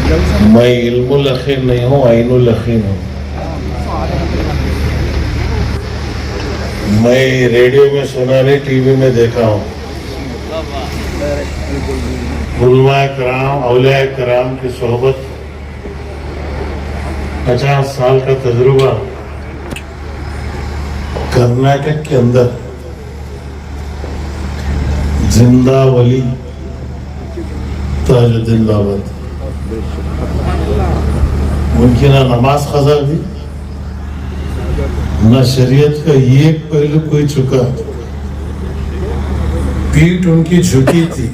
मैं इल्मुल यकीन नहीं हूँ, ऐनुल यकीन हूँ। मैं रेडियो में सुना नहीं, टीवी में देखा हूँ। उलमाए कराम, औलियाए कराम की सोहबत, 50 साल का तजुर्बा। कर्नाटक के अंदर जिंदा वली ताजुद्दीन बाबत, उनकी ना नमाज कज़ा हुई, ना शरीयत का एक पहलू कोई चुका। पीठ उनकी झुकी थी,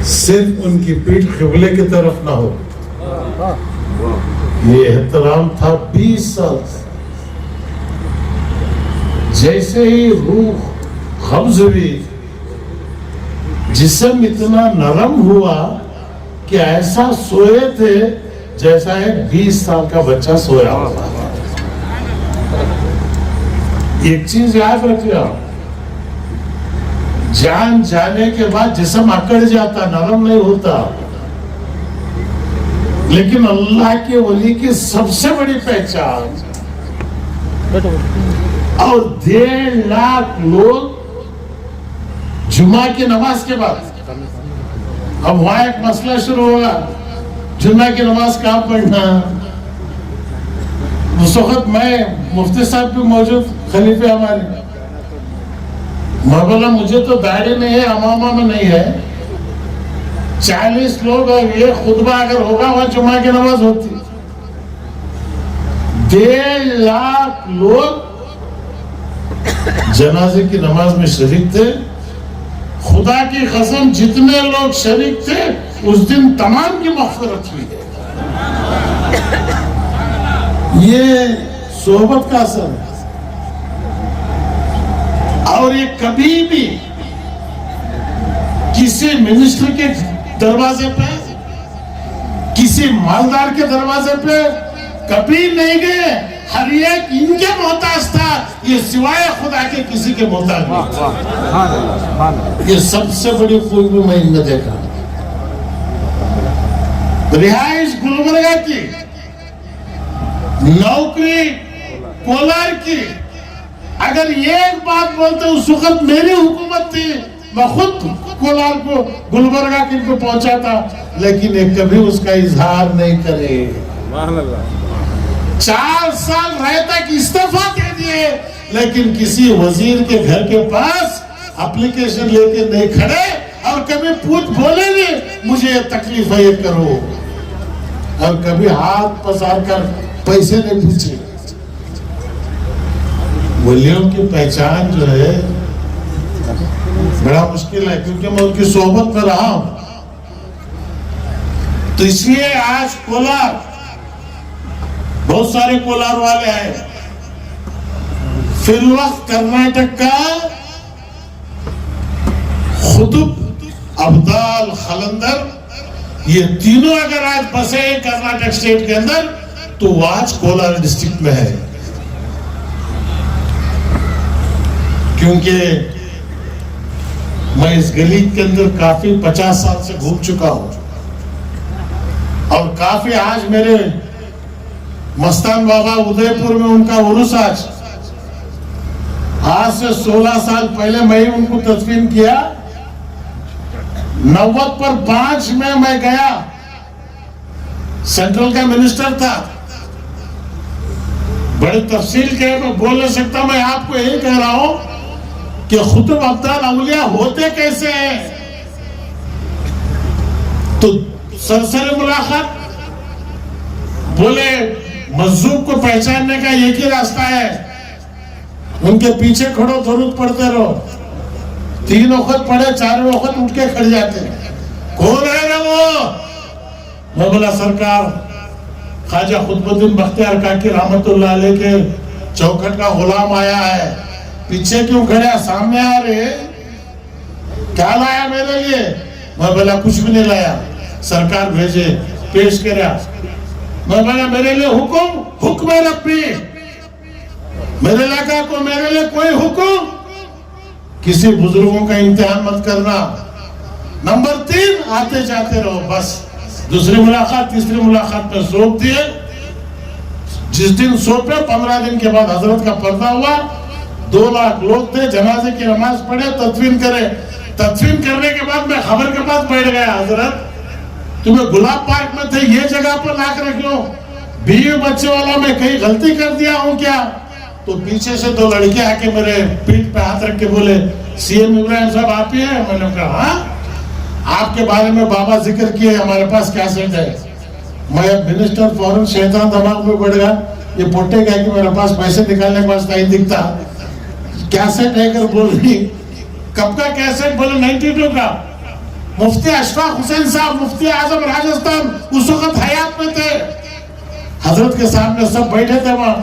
सिर्फ उनकी पीठ क़िबले की तरफ ना हो, ये एहतराम था 20 साल से। जैसे ही रूह कब्ज़ हुई, जिस्म इतना नरम हुआ कि ऐसा सोए थे जैसा एक 20 साल का बच्चा सोया हुआ। एक चीज याद रखिए, जान जाने के बाद जिस्म अकड़ जाता, नरम नहीं होता। लेकिन अल्लाह के वली की सबसे बड़ी पहचान, और 1.5 लाख लोग जुमा की नमाज के बाद, अब वहां एक मसला शुरू होगा, जुम्मा की नमाज कहाँ पढ़ना। उस वक्त मैं, मुफ्ती साहब भी मौजूद, खलीफे हमारे, मैं बोला मुझे तो दाढ़ी नहीं है, अमामा में नहीं है, 40 लोग और ये खुतबा अगर होगा वहां जुम्मा की नमाज होती। 1.5 लाख लोग जनाजे की नमाज में शरीक थे। खुदा की कसम जितने लोग शरीक थे उस दिन तमाम की मग़फ़िरत हुई है। ये सोहबत का असर है। और ये कभी भी किसी मिनिस्टर के दरवाजे पे, किसी मालदार के दरवाजे पे कभी नहीं गए। हर एक इनके मोहताज था, ये सिवाय खुदा के किसी के मोहताज नहीं था। ये सबसे बड़ी खूबी मैं इनमें देखा। रिहाइश गुलबर्गा की, नौकरी कोलार की। अगर एक बात बोलते उस वक्त मेरी हुकूमत थी, मैं खुद कोलार को, गुलबर्गा को पहुंचाता, लेकिन ये कभी उसका इजहार नहीं करे। 4 साल रहे तक इस्तीफा दे दिए, लेकिन किसी वजीर के घर के पास एप्लीकेशन लेके नहीं खड़े, और कभी पूछ बोले नहीं मुझे ये तकलीफ है, ये करो, और कभी हाथ पसार कर पैसे नहीं पूछे। वलियों की पहचान जो है बड़ा मुश्किल है, क्योंकि मैं उनकी सोहबत में रहा हूं। तो इसलिए आज कोलार, बहुत सारे कोलार वाले हैं, फिलवक्त कर्नाटक का खुतुब, अब्दाल, खलंदर, ये तीनों अगर आज बसे कर्नाटक स्टेट के अंदर, तो वो आज कोलार डिस्ट्रिक्ट में है। क्योंकि मैं इस गली के अंदर काफी 50 साल से घूम चुका हूं, और काफी आज मेरे मस्तान बाबा उदयपुर में उनका उर्स, आज से 16 साल पहले मैं ही उनको तदफीन किया। 90 पर 5 में मैं गया, सेंट्रल का मिनिस्टर था। बड़े तफसील के मैं बोल नहीं सकता, मैं आपको यही कह रहा हूं कि खुतुब अब्दाल औलिया होते कैसे हैं। तो सरसरी मुलाकात, बोले मजलूम को पहचानने का एक ही रास्ता है, उनके पीछे खड़ो, दरूद पढ़ते रहो। 3 वक्त पढ़े, 4 वक्त उठ के खड़ जाते। कौन है ना वो? मैं बोला सरकार ख्वाजा खुतबुद्दीन बख्तियार काकी रहमतुल्लाह अलैह के चौखट का गुलाम आया है। पीछे क्यों खड़े, सामने आ रहे, क्या लाया मेरे लिए? मैं बोला कुछ भी नहीं लाया, सरकार भेजे, पेश करा। मैं बोला मेरे लिए हुक्म है रब्बी, मेरे लगा को मेरे लिए कोई हुक्म। किसी बुजुर्गों का इम्तिहान मत करना, नंबर 3, आते जाते रहो बस। दूसरी मुलाकात तीसरी मुलाकात में सौंप दिए। जिस दिन सौंपे 15 दिन के बाद हजरत का पर्दा हुआ। 2 लाख लोग थे, जनाजे की नमाज पढ़े, तदफीन करे। तदफीन करने के बाद मैं खबर के पास बैठ गया, हजरत तुम्हें गुलाब पार्क में थे, ये जगह पर ला कर रखो, बीवी बच्चे वाला मैं कहीं गलती कर दिया हूँ क्या? तो पीछे से 2 लड़के आके मेरे पीठ पे हाथ रख के बोले, सीएम इब्राहिम साहब आप ही हैं? मैंने कहा हाँ, आपके बारे में बाबा जिक्र किए, हमारे पास कैसेट है। मैं मिनिस्टर फॉरेन शैतान दिमाग में बढ़ गया, ये पोटे क्या कि मेरे पास पैसे निकालने के पास नहीं दिखता, कैसेट है कर बोल रही। कब का कैसेट? बोले 92 का। मुफ्ती अशफाक हुसैन साहब, मुफ्ती आजम राजस्थान, उस वक्त हयात में थे। हजरत के सामने सब बैठे थे वहां।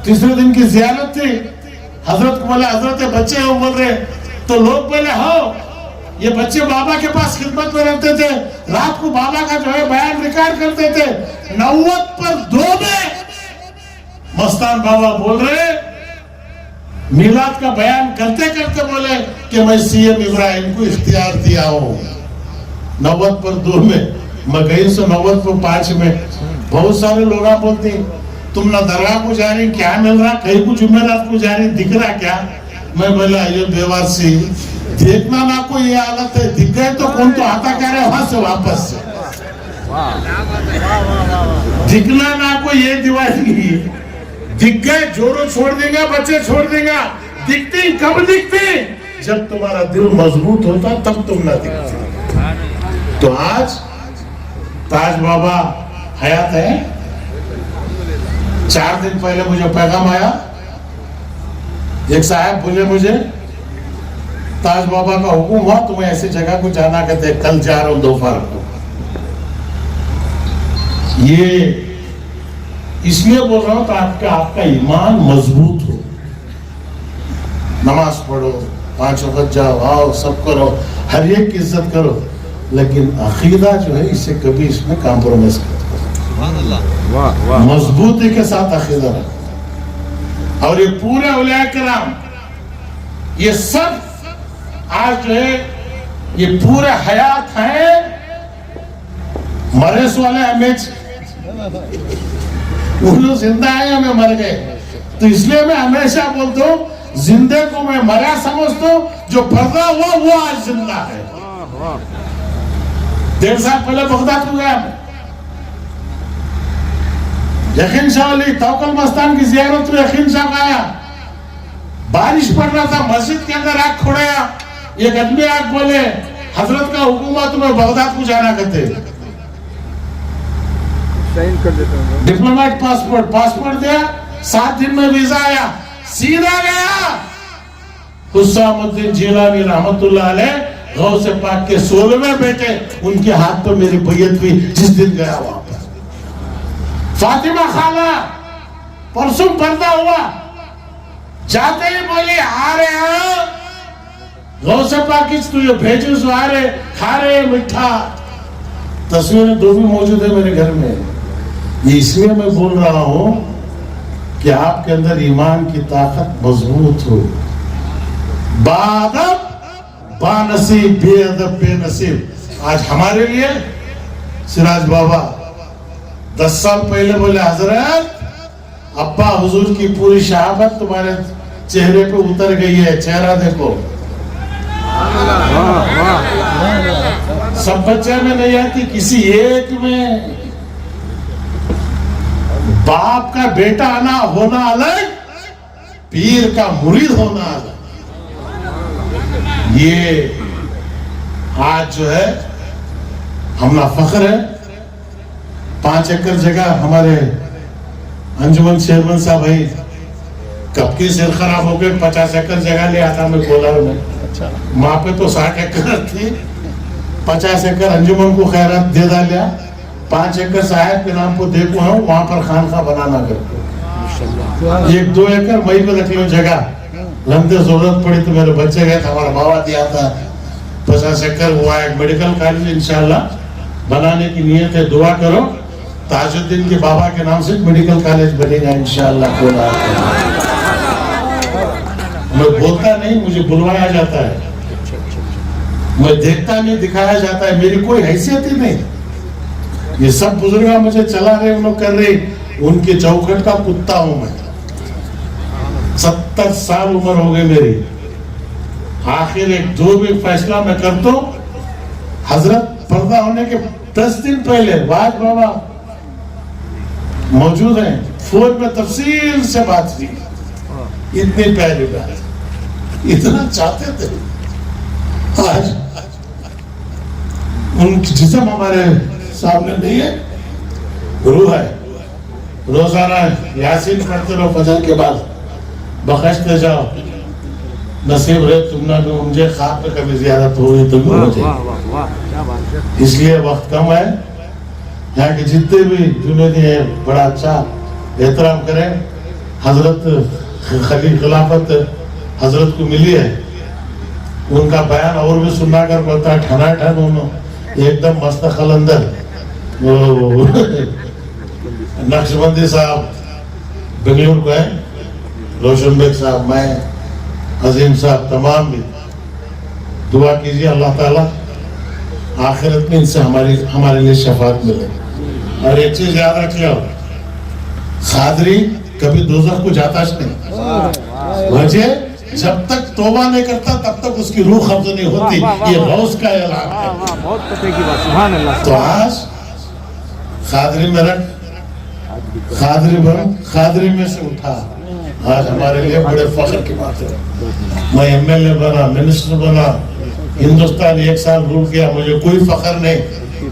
तीसरे दिन की जियारत थी। हजरत को बोले, हजरत बच्चे हो? बोल रहे। तो लोग बोले हो, ये बच्चे बाबा के पास खिदमत में रहते थे, रात को बाबा का जो है बयान रिकॉर्ड करते थे। 90/2 में मस्तान बाबा बोल रहे, मिलाद का बयान करते करते बोले कि मैं सीएम इब्राहिम को इख्तियार दिया हूं। 90/2 में, मैं गई 90/5 में। बहुत सारे लोग बोलते तुम ना दरगाह को जा रही, क्या मिल रहा? कहीं को जुमेरात को जा रही, दिख रहा क्या? मैं बोला ये बेवासी, देखना ना कोई ये हालत है, दिख गए तो कौन तो आता कह रहे वहां से वापस से, दिखना ना कोई ये दिवाली, दिख गए जोरों छोड़ देगा, बच्चे छोड़ देगा। दिखती कब दिखती? जब तुम्हारा दिल मजबूत होता तब तुम ना दिखते। तो आज ताज बाबा हयात है। 4 दिन पहले मुझे पैगाम आया, एक साहब बोले मुझे ताज बाबा का हुक्म हुआ तुम्हें ऐसी जगह को जाना, कहते कल जा रहा हूं दोपहर को। ये इसलिए बोल रहा हूं ताकि आपका ईमान मजबूत हो। नमाज पढ़ो, 5 वक्त जाओ, आओ, सब करो, हर एक की इज्जत करो, लेकिन अकीदा जो है इसे कभी इसमें कॉम्प्रोमाइज करो। मजबूती के साथ अकीदा रखो। और ये पूरे औलिया किराम, ये सब आज जो है ये पूरे हयात हैं। मरे वाले हमें, वो लोग जिंदा है, हमें मर गए। तो इसलिए मैं हमेशा बोलता हूँ, जिंदे को मैं मरा समझता हूँ, जो पर्दा हुआ वो आज जिंदा है। 1.5 साल पहले बगदाद को गया मैं, यकीन शाह अली तवक्कल मस्तान की जियारत में यकीन शाह आया। बारिश पड़ रहा था, मस्जिद के अंदर आग खोड़ाया। एक आदमी आग बोले, हजरत का हुक्म हुआ तुम्हें बगदाद को जाना, कहते डिप्लोमेट पासपोर्ट दिया, 7 दिन में वीजा आया, सीधा गया। हुस्सामुद्दीन जिलानी रहमतुल्लाह अलैह, गौसे पाक के 16वें बेटे, उनके हाथ पर मेरी बैयत हुई जिस दिन गया वहां पर। फातिमा खाला परसों पर्दा हुआ, जाते ही बोली आ रहे हैं गौसे पाक तुझे भेजे सो आ रहे, खा रहे मिठा। तस्वीरें 2 भी मौजूद है मेरे घर में। ये इसलिए मैं बोल रहा हूं कि आपके अंदर ईमान की ताकत मजबूत हो। बादब बानसीब, बेअदब बेनसीब। आज हमारे लिए सिराज बाबा 10 साल पहले बोले, हजरत अब्बा हुजूर की पूरी शहादत तुम्हारे चेहरे पे उतर गई है, चेहरा देखो। सब बच्चे में नहीं आती, किसी एक में। बाप का बेटा आना होना अलग, पीर का मुरीद होना अलग। ये आज जो है हमला फख्र है। 5 एकड़ जगह हमारे अंजुमन चेयरमैन साहब भाई, कब की सिर खराब हो गए, 50 एकड़ जगह ले आता मैं कोलार में। वहां पे तो 60 एकड़ थी, 50 एकड़ अंजुमन को खैरात दे डालिया। 5 एकड़ साहब के नाम को देखो हूँ, वहां पर खानखा बनाना करके। 1-2 एकड़ वहीं पे रख लो जगह, लंबे जरूरत पड़ी तो मेरे बच्चे गए थे, हमारा बाबा दिया था। 50 एकड़ हुआ, एक मेडिकल कॉलेज इंशाल्लाह बनाने की नियत है, दुआ करो। ताजुद्दीन के बाबा के नाम से मेडिकल कॉलेज बनेगा इंशाल्लाह। मैं बोलता नहीं, मुझे बुलवाया जाता है। मैं देखता नहीं, दिखाया जाता है, मेरी कोई हैसियत ही नहीं। ये सब बुजुर्ग मुझे चला रहे, उन लोग कर रहे, उनके चौखट का कुत्ता हूं मैं। 70 साल उम्र हो गई मेरी। आखिर एक जो भी फैसला मैं करता हूं, हजरत पर्दा होने के 10 दिन पहले वाज बाबा मौजूद हैं, फोन में तफसील से बात की। इतनी प्यारी बात, इतना चाहते थे। आज उनकी जिस्म हमारे सामने नहीं है, रूह है। रोजाना यासीन पढ़ते रहो फजर के बाद, बख्शते जाओ। नसीब रहे तुमने भी मुझे ख्वाब में कभी ज़ियारत हुई तो भी मुझे, इसलिए वक्त कम है। यहाँ के जितने भी जुनेदी है बड़ा अच्छा एहतराम करें। हजरत खिलाफत हजरत को मिली है, उनका बयान और भी सुनना कर पड़ता है। ठना ठन उन्होंने एकदम मस्त खलंदर नक्शबंदी साहब बेंगलुरु को है, रोशन बेग साहब, मैं, अजीम साहब, तमाम भी दुआ कीजिए अल्लाह ताला आखिरत में इनसे हमारे लिए शफात मिले। और एक चीज याद रखिए, खादरी कभी दोज़ख को जाता नहीं। वजह जब तक तौबा नहीं करता तब तक उसकी रूह कब्ज नहीं होती। ये गौस का ऐलान है। तो आज खादरी में रख, खादरी बन, खादरी में से उठा। आज हमारे लिए बड़े फख्र की बात है। मैं एमएलए बना, मिनिस्टर बना, हिंदुस्तान 1 साल रूल किया, मुझे कोई फख्र नहीं।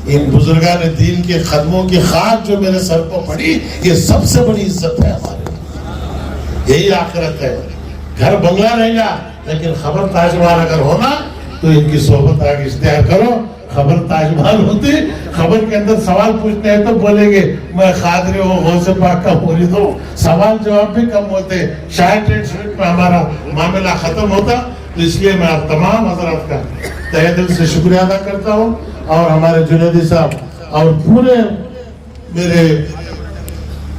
इन बुजुर्गान दीन के खदमों की खाक जो मेरे सर पर पड़ी, ये सबसे बड़ी इज्जत है हमारे। यही आखिरत है। घर बंगला रहेगा लेकिन खबर ताजमहल अगर होना तो इनकी सोहबत आगे इख्तियार करो। खबर ताजमहल होती, खबर के अंदर सवाल पूछते हैं तो बोलेंगे मैं खादरी हूँ, गौसे पाक का मुरीद हूँ, सवाल जवाब भी कम होते, शायद में हमारा मामला खत्म होता। तो इसलिए मैं आप तमाम हजरात का तहे दिल से शुक्रिया अदा करता हूँ। और हमारे जुनेदी साहब और पूरे मेरे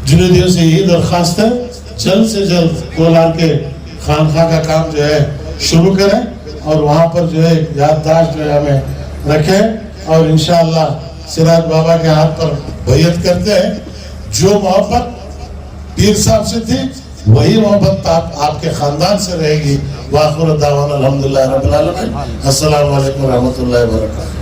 जुनेदियों से यही दरख्वास्त है, जल्द से जल्द कोलार के खानखा का काम जो है शुरू करें और वहाँ पर जो है याददाश्त जो है हमें रखें। और इंशाअल्लाह सिराज बाबा के हाथ पर बैयत करते हैं। जो मोहब्बत पीर साहब से थी वही मोहब्बत आपके खानदान से रहेगी। वाखिर दावाना अल्हम्दुलिल्लाह रब्बिल आलमीन। अस्सलामु अलैकुम व रहमतुल्लाहि व बरकातहू।